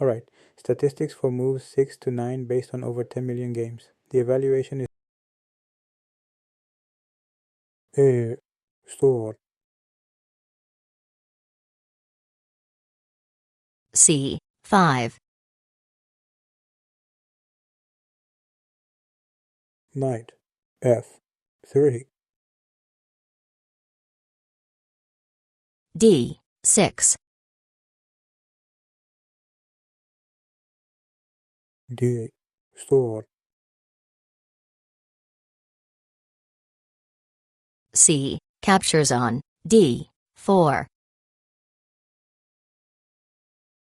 Alright, statistics for moves 6 to 9 based on over 10 million games. The evaluation is store. C5. Knight F3. D6. D8. Store. C captures on D4.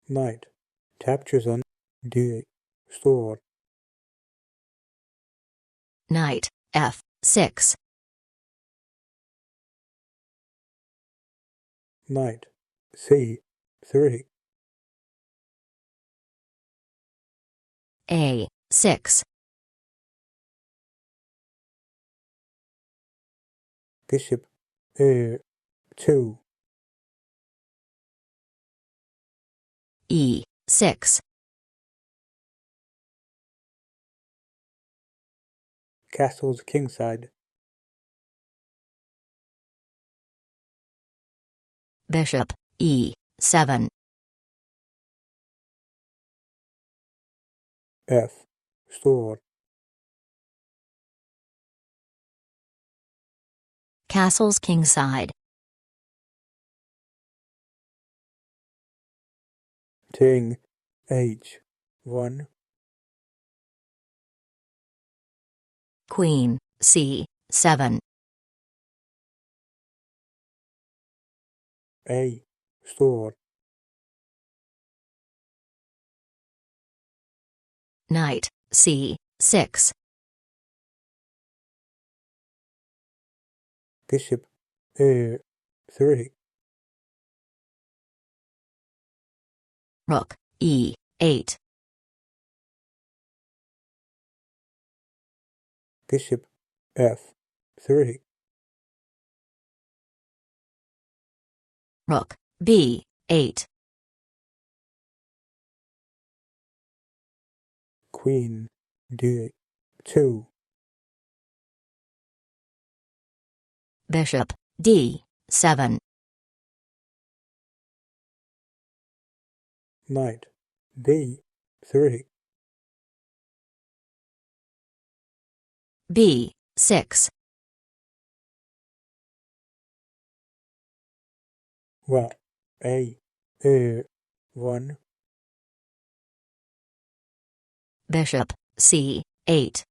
Knight captures on D8. Store. Knight F6. Knight C3. A6. Bishop A2. E6. Castle's kingside. Bishop E7. F. Store. Castle's kingside. King H1. Queen C7. A. Store. Knight C6. Bishop A3. Rook E8. Bishop F3. Rook B8. Queen D2. Bishop D7. Knight B3. B6. Well, A1. Bishop C8.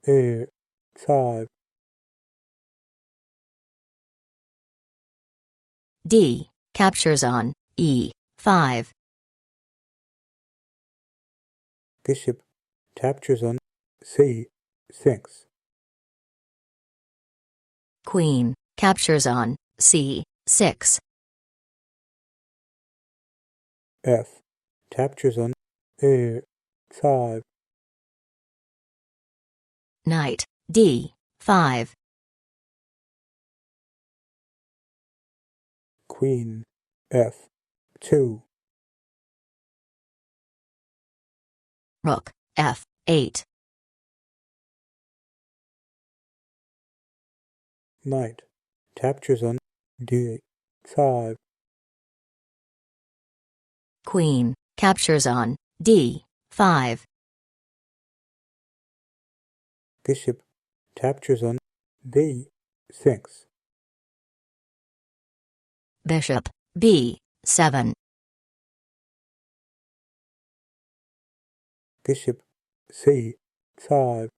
A5. D captures on E5. Bishop captures on C6. Queen captures on C6. F. Captures on A5. Knight D5. Queen F2. Rook F8. Knight captures on D5. Queen captures on D5. Bishop captures on B6. Bishop B7. Bishop C5.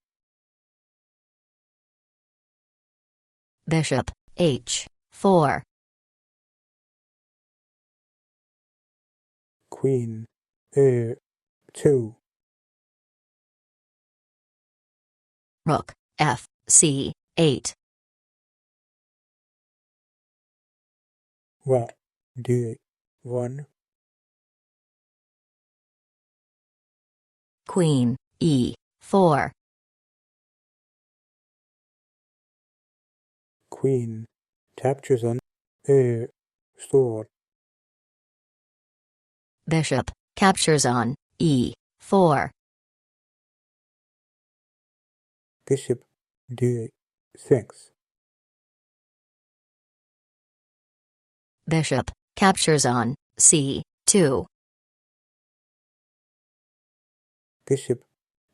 Bishop H4. Queen A2. Rook Fc8. Well, D1. Queen E4. Queen captures on A store. Bishop captures on e4. Bishop d6. Bishop captures on c2. Bishop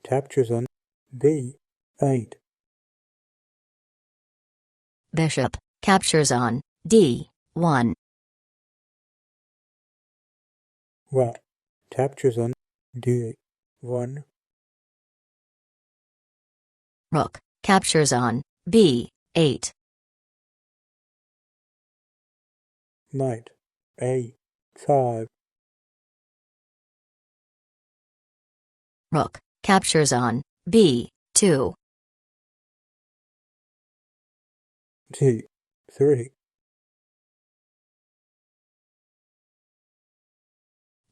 captures on b8. Bishop captures on d1. White captures on d1. Rook captures on b8. Knight a5. Rook captures on b2. d3.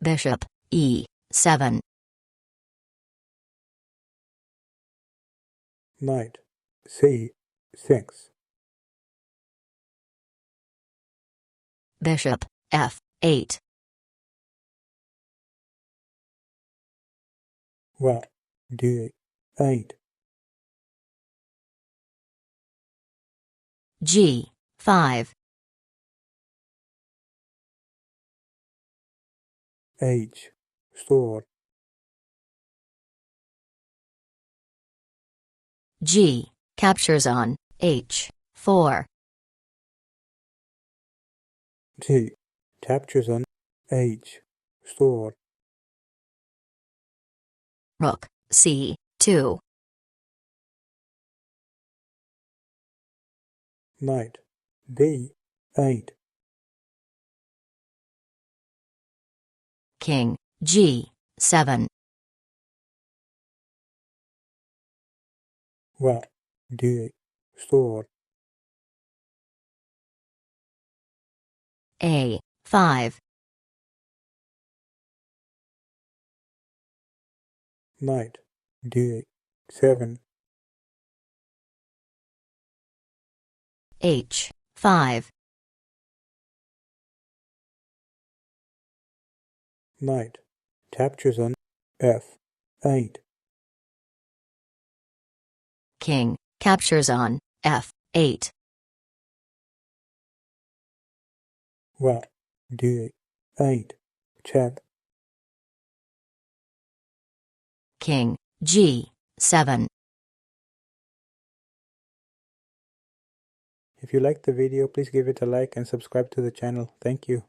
Bishop e7. Knight c6. Bishop f8. White d8. g5. h sword. G captures on h4. G captures on h sword. Rook c2. Knight b8. King g7. White d sword. a5. Knight d7. h5. Knight captures on f8. King captures on f8. White d8. Check. King g7. If you liked the video, please give it a like and subscribe to the channel. Thank you.